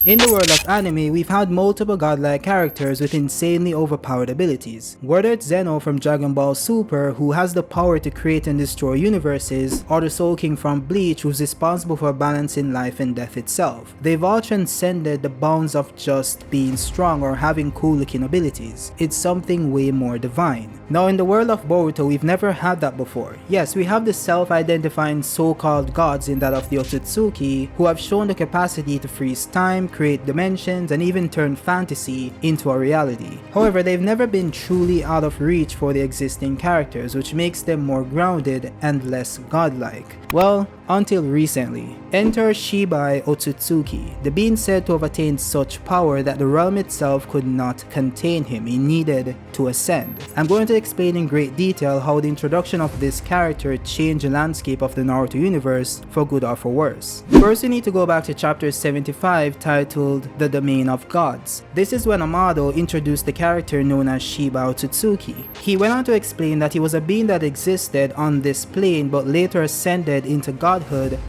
In the world of anime, we've had multiple godlike characters with insanely overpowered abilities. Whether it's Zeno from Dragon Ball Super, who has the power to create and destroy universes, or the Soul King from Bleach, who's responsible for balancing life and death itself. They've all transcended the bounds of just being strong or having cool looking abilities. It's something way more divine. Now in the world of Boruto, we've never had that before. Yes, we have the self-identifying so-called gods in that of the Otsutsuki, who have shown the capacity to freeze time, create dimensions, and even turn fantasy into a reality. However, they've never been truly out of reach for the existing characters, which makes them more grounded and less godlike. Well, until recently. Enter Shibai Otsutsuki, the being said to have attained such power that the realm itself could not contain him. He needed to ascend. I'm going to explain in great detail how the introduction of this character changed the landscape of the Naruto universe for good or for worse. First, we need to go back to chapter 75 titled The Domain of Gods. This is when Amado introduced the character known as Shibai Otsutsuki. He went on to explain that he was a being that existed on this plane but later ascended into godhood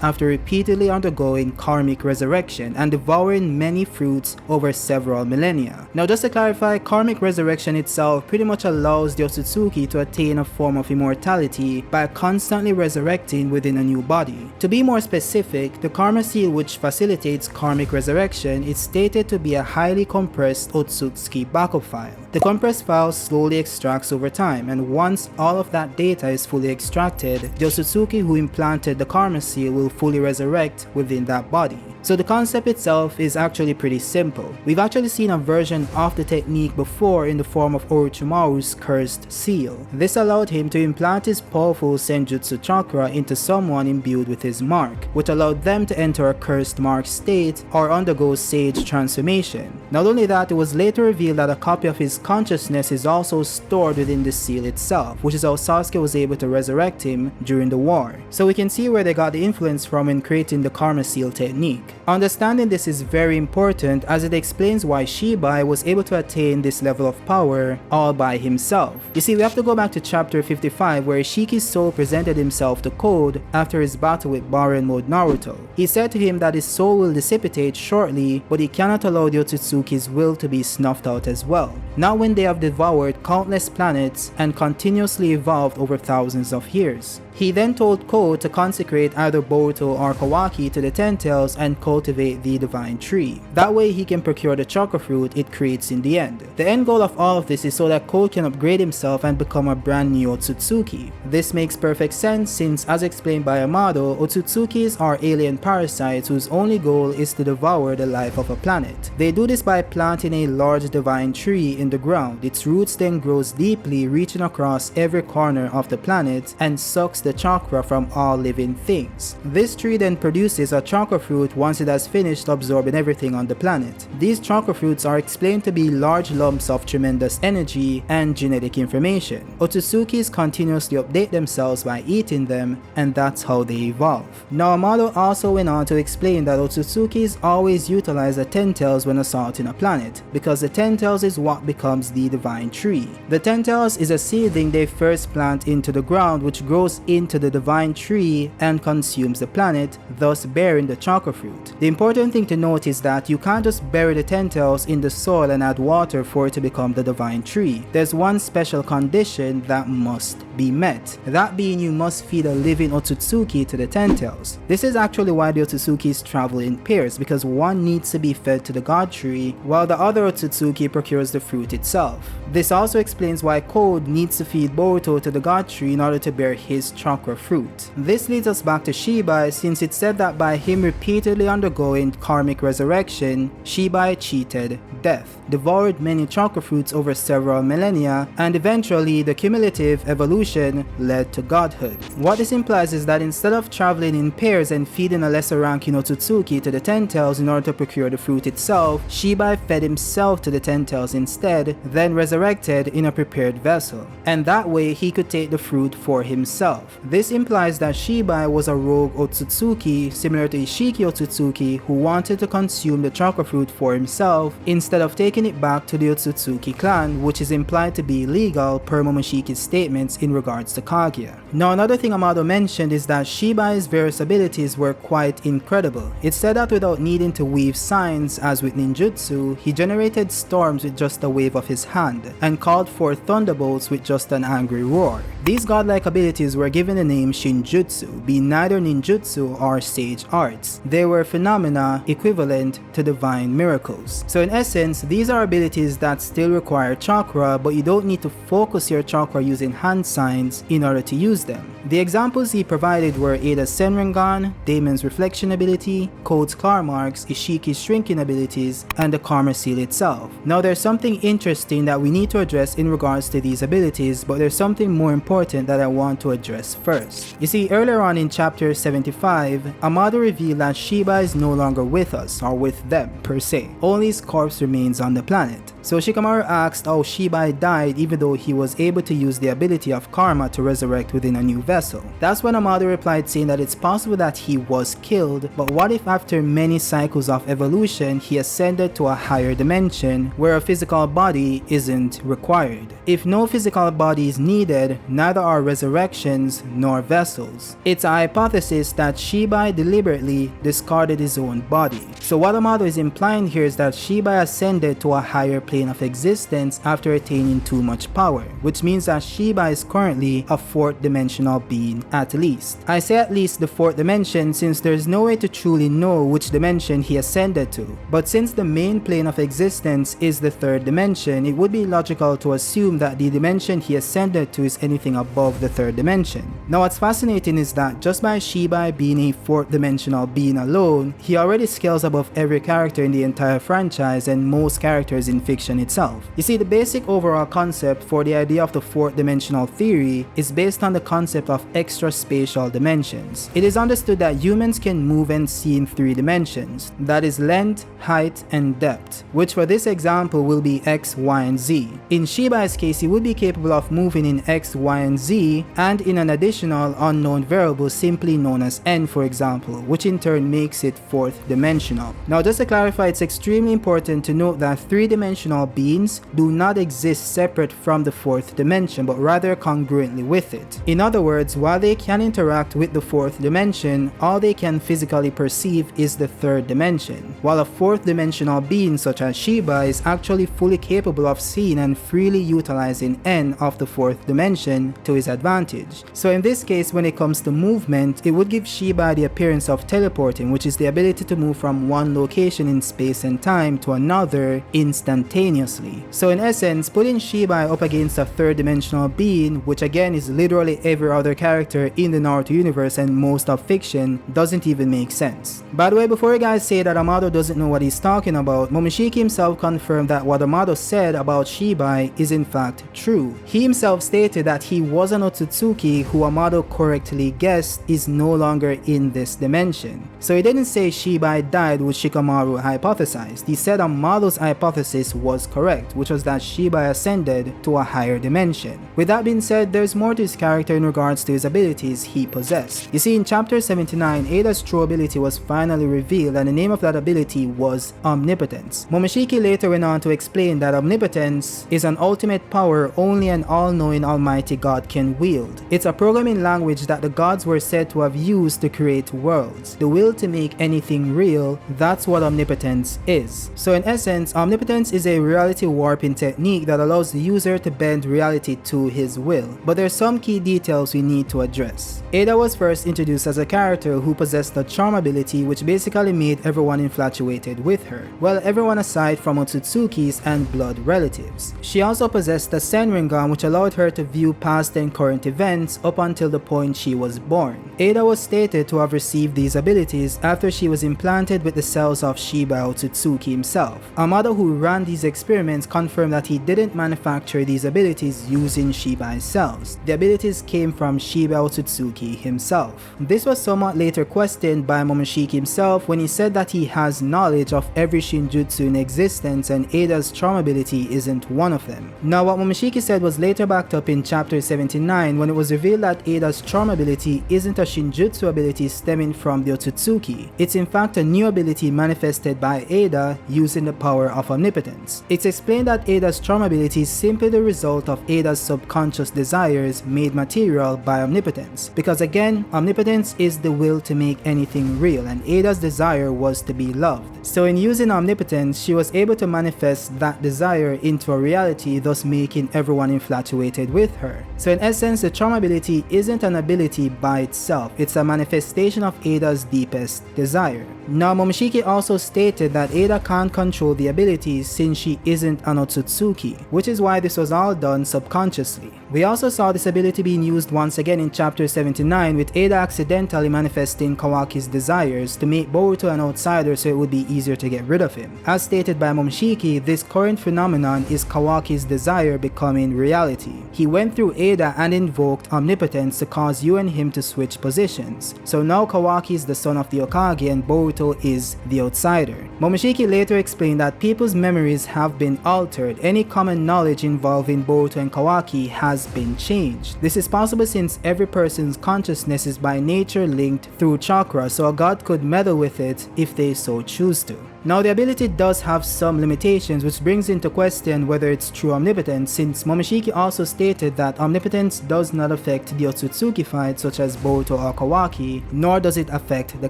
after repeatedly undergoing karmic resurrection and devouring many fruits over several millennia. Now just to clarify, karmic resurrection itself pretty much allows the Otsutsuki to attain a form of immortality by constantly resurrecting within a new body. To be more specific, the karma seal which facilitates karmic resurrection is stated to be a highly compressed Otsutsuki backup file. The compressed file slowly extracts over time, and once all of that data is fully extracted, the Otsutsuki who implanted the karma seal will fully resurrect within that body. So the concept itself is actually pretty simple. We've actually seen a version of the technique before in the form of Orochimaru's cursed seal. This allowed him to implant his powerful senjutsu chakra into someone imbued with his mark, which allowed them to enter a cursed mark state or undergo sage transformation. Not only that, it was later revealed that a copy of his consciousness is also stored within the seal itself, which is how Sasuke was able to resurrect him during the war. So we can see where they got the influence from in creating the karma seal technique. Understanding this is very important as it explains why Shibai was able to attain this level of power all by himself. You see, we have to go back to chapter 55 where Ishiki's soul presented himself to Code after his battle with Barren Mode Naruto. He said to him that his soul will dissipate shortly, but he cannot allow the Otsutsuki's will to be snuffed out as well, not when they have devoured countless planets and continuously evolved over thousands of years. He then told Ko to consecrate either Boruto or Kawaki to the Ten Tails and cultivate the divine tree. That way he can procure the chakra fruit it creates in the end. The end goal of all of this is so that Ko can upgrade himself and become a brand new Otsutsuki. This makes perfect sense since, as explained by Amado, Otsutsukis are alien parasites whose only goal is to devour the life of a planet. They do this by planting a large divine tree in the ground. Its roots then grows deeply, reaching across every corner of the planet and sucks the chakra from all living things. This tree then produces a chakra fruit once it has finished absorbing everything on the planet. These chakra fruits are explained to be large lumps of tremendous energy and genetic information. Otsutsukis continuously update themselves by eating them, and that's how they evolve. Now Amado also went on to explain that Otsutsukis always utilize the Ten Tails when assaulting a planet, because the Ten Tails is what becomes the divine tree. The Ten Tails is a seedling they first plant into the ground, which grows into the divine tree and consumes the planet, thus bearing the chakra fruit. The important thing to note is that you can't just bury the Ten Tails in the soil and add water for it to become the divine tree. There's one special condition that must be met. That being, you must feed a living Otsutsuki to the Ten Tails. This is actually why the Otsutsukis travel in pairs, because one needs to be fed to the god tree while the other Otsutsuki procures the fruit itself. This also explains why Code needs to feed Boruto to the god tree in order to bear his chakra fruit. This leads us back to Shibai, since it's said that by him repeatedly undergoing karmic resurrection, Shibai cheated death, devoured many chakra fruits over several millennia, and eventually the cumulative evolution led to godhood. What this implies is that instead of traveling in pairs and feeding a lesser ranking Otsutsuki to the Ten Tails in order to procure the fruit itself, Shibai fed himself to the Ten Tails instead, then resurrected in a prepared vessel, and that way he could take the fruit for himself. This implies that Shibai was a rogue Otsutsuki similar to Ishiki Otsutsuki who wanted to consume the chakra fruit for himself instead of taking it back to the Otsutsuki clan, which is implied to be illegal per Momoshiki's statements in regards to Kaguya. Now another thing Amado mentioned is that Shibai's various abilities were quite incredible. It said that without needing to weave signs as with ninjutsu, he generated storms with just a wave of his hand, and called forth thunderbolts with just an angry roar. These godlike abilities were given the name Shinjutsu, being neither ninjutsu or sage arts. They were phenomena equivalent to divine miracles. So in essence, these are abilities that still require chakra, but you don't need to focus your chakra using hand signs in order to use them. The examples he provided were Ada's Senringan, Damon's reflection ability, Code's claw marks, Ishiki's shrinking abilities, and the Karma seal itself. Now there's something interesting that we need to address in regards to these abilities, but there's something more important that I want to address first. You see, earlier on in chapter 75, Amado revealed that Shibai is no longer with us, or with them per se. Only his corpse remains on the planet. So Shikamaru asked how Shibai died even though he was able to use the ability of karma to resurrect within a new vessel. That's when Amado replied saying that it's possible that he was killed, but what if after many cycles of evolution he ascended to a higher dimension where a physical body isn't required? If no physical body is needed, neither are resurrections nor vessels. It's a hypothesis that Shibai deliberately discarded his own body. So what Amado is implying here is that Shibai ascended to a higher plane of existence after attaining too much power, which means that Shibai is currently a fourth dimensional being at least. I say at least the fourth dimension since there's no way to truly know which dimension he ascended to, but since the main plane of existence is the third dimension, it would be logical to assume that the dimension he ascended to is anything above the third dimension. Now what's fascinating is that just by Shibai being a fourth dimensional being alone, he already scales above every character in the entire franchise and most characters in fiction itself. You see, the basic overall concept for the idea of the fourth dimensional theory is based on the concept of extra spatial dimensions. It is understood that humans can move and see in three dimensions, that is length, height, and depth, which for this example will be X, Y, and Z. In Shibai's case, he would be capable of moving in X, Y, and Z, and in an additional unknown variable simply known as N, for example, which in turn makes it fourth dimensional. Now just to clarify, it's extremely important to note that three-dimensional beings do not exist separate from the fourth dimension, but rather congruently with it. In other words, while they can interact with the fourth dimension, all they can physically perceive is the third dimension, while a fourth dimensional being such as Shibai is actually fully capable of seeing and freely utilizing N of the fourth dimension to his advantage. So in this case, when it comes to movement, it would give Shibai the appearance of teleporting, which is the ability to move from one location in space and time to another instantaneously. So in essence, putting Shibai up against a third dimensional being, which again is literally every other character in the Naruto universe and most of fiction, doesn't even make sense. By the way, before you guys say that Amado doesn't know what he's talking about, Momoshiki himself confirmed that what Amado said about Shibai is in fact true. He himself stated that he was an Otsutsuki who Amado correctly guessed is no longer in this dimension. So he didn't say Shibai died, which Shikamaru hypothesized. He said Amado's hypothesis was correct, which was that Shibai ascended to a higher dimension. With that being said, there's more to his character in regards to his abilities he possessed. You see, in chapter 79, Ada's true ability was finally revealed, and the name of that ability was Omnipotence. Momoshiki later went on to explain that Omnipotence is an ultimate power only an all-knowing almighty god can wield. It's a programming language that the gods were said to have used to create worlds. The will to make anything real, that's what Omnipotence is. So in essence, Omnipotence is a reality warping technique that allows the user to bend reality to his will. But there's some key details we need to address. Ada was first introduced as a character who possessed the charm ability, which basically made everyone infatuated with her. Well, everyone aside from Otsutsukis and blood relatives. She also possessed the Senringan, which allowed her to view past and current events up until the point she was born. Ada was stated to have received these abilities after she was implanted with the cells of Shibai Otsutsuki himself. Amado, who ran these experiments, confirmed that he didn't manufacture these abilities using Shibai's cells. The abilities came from Shibai Otsutsuki himself. This was somewhat later questioned by Momoshiki himself when he said that he has knowledge of every Shinjutsu in existence and Ada's charm ability isn't one of them. Now what Momoshiki said was later backed up in chapter 79 when it was revealed that Ada's charm ability isn't a Shinjutsu ability stemming from the Otsutsuki. It's in fact a new ability manifested by Ada using the power of Omnipotence. Omnipotence. It's explained that Ada's charm ability is simply the result of Ada's subconscious desires made material by Omnipotence, because again, Omnipotence is the will to make anything real, and Ada's desire was to be loved. So in using Omnipotence, she was able to manifest that desire into a reality, thus making everyone infatuated with her. So in essence, the charm ability isn't an ability by itself, it's a manifestation of Ada's deepest desire. Now Momoshiki also stated that Ada can't control the abilities since she isn't an Otsutsuki, which is why this was all done subconsciously. We also saw this ability being used once again in chapter 79, with Ada accidentally manifesting Kawaki's desires to make Boruto an outsider so it would be easier to get rid of him. As stated by Momoshiki, this current phenomenon is Kawaki's desire becoming reality. He went through Ada and invoked Omnipotence to cause you and him to switch positions. So now Kawaki is the son of the Hokage and Boruto is the outsider. Momoshiki later explained that people's memories have been altered. Any common knowledge involving Boruto and Kawaki has been changed. This is possible since every person's consciousness is by nature linked through chakra, so a god could meddle with it if they so choose to. Now the ability does have some limitations, which brings into question whether it's true omnipotence, since Momoshiki also stated that omnipotence does not affect the Otsutsuki fight such as Boruto or Kawaki, nor does it affect the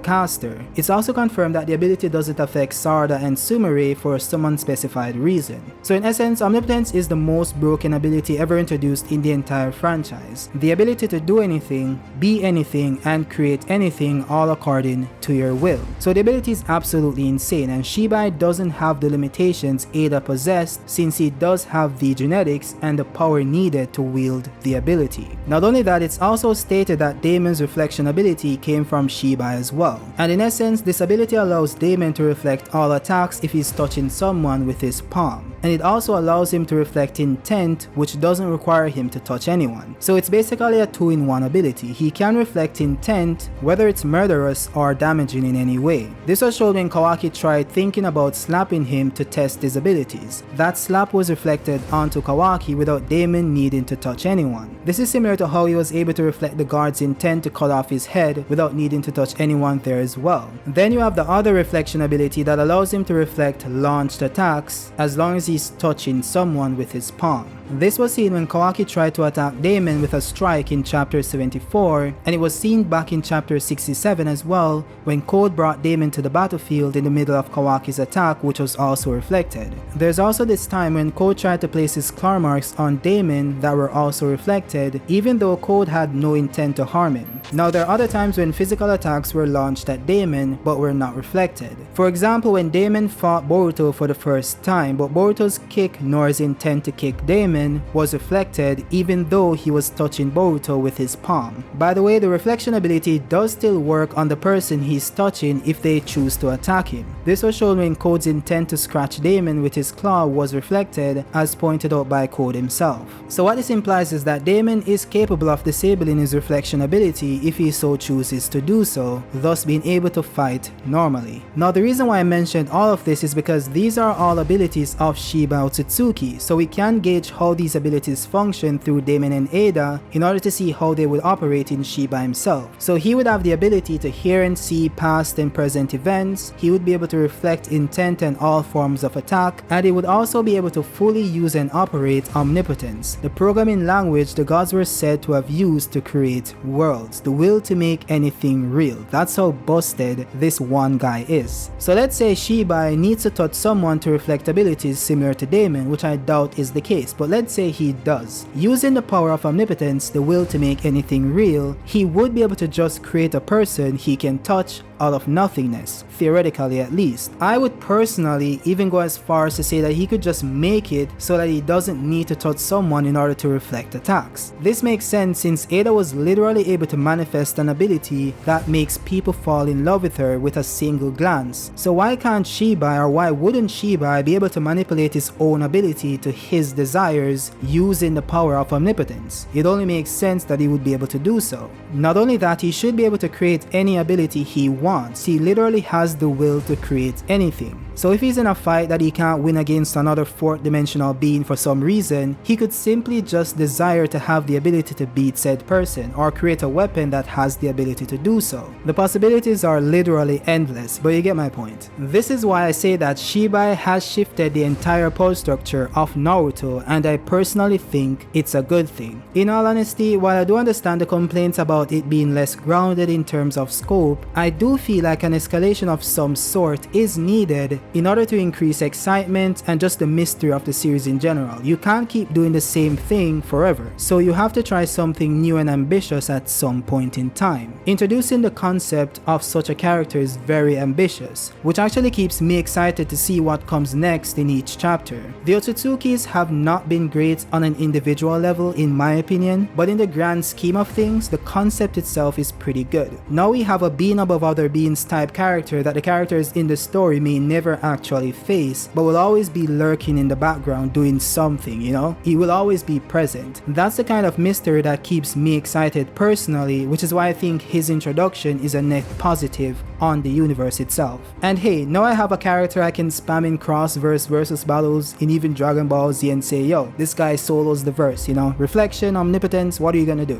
caster. It's also confirmed that the ability doesn't affect Sarada and Sumire for some unspecified reason. So in essence, omnipotence is the most broken ability ever introduced in the entire franchise. The ability to do anything, be anything, and create anything all according to your will. So the ability is absolutely insane, and Shibai doesn't have the limitations Ada possessed since he does have the genetics and the power needed to wield the ability. Not only that, it's also stated that Daemon's reflection ability came from Shibai as well. And in essence, this ability allows Daemon to reflect all attacks if he's touching someone with his palm. And it also allows him to reflect intent, which doesn't require him to touch anyone. So it's basically a 2-in-1 ability. He can reflect intent, whether it's murderous or damaging in any way. This was shown when Kawaki tried thinking about slapping him to test his abilities. That slap was reflected onto Kawaki without Daemon needing to touch anyone. This is similar to how he was able to reflect the guard's intent to cut off his head without needing to touch anyone there as well. Then you have the other reflection ability that allows him to reflect launched attacks as long as he's touching someone with his palm. This was seen when Kawaki tried to attack Daemon with a strike in chapter 74, and it was seen back in chapter 67 as well when Code brought Daemon to the battlefield in the middle of Kawaki's attack, which was also reflected. There's also this time when Code tried to place his claw marks on Daemon that were also reflected, even though Code had no intent to harm him. Now there are other times when physical attacks were launched at Daemon but were not reflected. For example, when Daemon fought Boruto for the first time, but Boruto's kick nor his intent to kick Daemon was reflected even though he was touching Boruto with his palm. By the way, the reflection ability does still work on the person he's touching if they choose to attack him. This was shown when Code's intent to scratch Daemon with his claw was reflected, as pointed out by Code himself. So what this implies is that Daemon is capable of disabling his reflection ability if he so chooses to do so, thus being able to fight normally. Now the reason why I mentioned all of this is because these are all abilities of Shibai Otsutsuki, so we can gauge how these abilities function through Daemon and Ada in order to see how they would operate in Shibai himself. So he would have the ability to hear and see past and present events, he would be able to reflect intent and all forms of attack, and he would also be able to fully use and operate Omnipotence, the programming language the gods were said to have used to create worlds, the will to make anything real. That's how busted this one guy is. So let's say Shibai needs to touch someone to reflect abilities similar to Daemon, which I doubt is the case, but let's say he does. Using the power of Omnipotence, the will to make anything real, he would be able to just create a person he can touch out of nothingness, theoretically at least. I would personally even go as far as to say that he could just make it so that he doesn't need to touch someone in order to reflect attacks. This makes sense since Ada was literally able to manifest an ability that makes people fall in love with her with a single glance. So why can't Shibai, or why wouldn't Shibai be able to manipulate his own ability to his desires using the power of Omnipotence? It only makes sense that he would be able to do so. Not only that, he should be able to create any ability he wants. He literally has the will to create fight anything. So if he's in a fight that he can't win against another 4th dimensional being for some reason, he could simply just desire to have the ability to beat said person, or create a weapon that has the ability to do so. The possibilities are literally endless, but you get my point. This is why I say that Shibai has shifted the entire power structure of Naruto, and I personally think it's a good thing. In all honesty, while I do understand the complaints about it being less grounded in terms of scope, I do feel like an escalation of some sort is needed in order to increase excitement and just the mystery of the series in general. You can't keep doing the same thing forever, so you have to try something new and ambitious at some point in time. Introducing the concept of such a character is very ambitious, which actually keeps me excited to see what comes next in each chapter. The Otsutsukis have not been great on an individual level in my opinion, but in the grand scheme of things, the concept itself is pretty good. Now we have a being above other beings type character that the characters in the story may never actually face, but will always be lurking in the background doing something, you know? He will always be present. That's the kind of mystery that keeps me excited personally, which is why I think his introduction is a net positive on the universe itself. And hey, now I have a character I can spam in cross-verse versus battles in even Dragon Ball Z and say, yo, this guy solos the verse, you know? Reflection, omnipotence, what are you gonna do?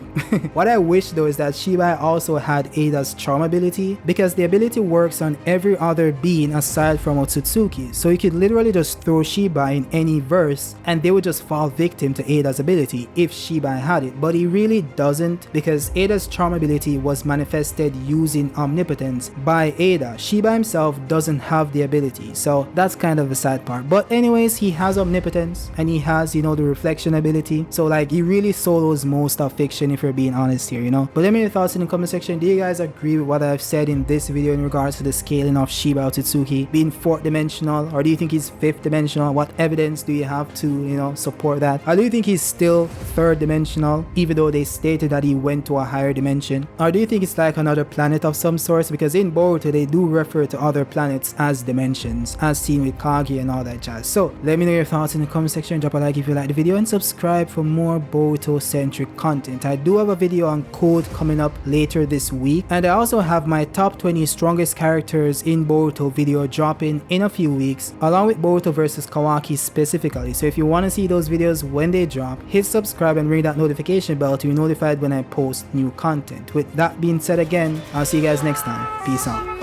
What I wish though is that Shibai also had Ada's charm ability, because the ability works on every other being aside from Otsutsuki, so you could literally just throw Shibai in any verse and they would just fall victim to Ada's ability if Shibai had it, but he really doesn't, because Ada's charm ability was manifested using omnipotence by Ada. Shibai himself doesn't have the ability, so that's kind of the sad part. But anyways, he has omnipotence and he has, you know, the reflection ability, so like he really solos most of fiction if you're being honest here, you know. But let me know your thoughts in the comment section. Do you guys agree with what I've said in this video in regards to the scaling of Shibai Otsutsuki being 4th dimensional, or do you think he's 5th dimensional? What evidence do you have to, you know, support that? Or do you think he's still 3rd dimensional even though they stated that he went to a higher dimension? Or do you think it's like another planet of some sort, because in Boruto they do refer to other planets as dimensions, as seen with Kage and all that jazz. So let me know your thoughts in the comment section. Drop a like if you like the video and subscribe for more Boruto centric content. I do have a video on code coming up later this week, and I also have my top 20 strongest characters in Boruto video dropping in a few weeks, along with Boruto versus Kawaki specifically. So if you want to see those videos when they drop, hit subscribe and ring that notification bell to be notified when I post new content. With that being said, again, I'll see you guys next time. Peace out.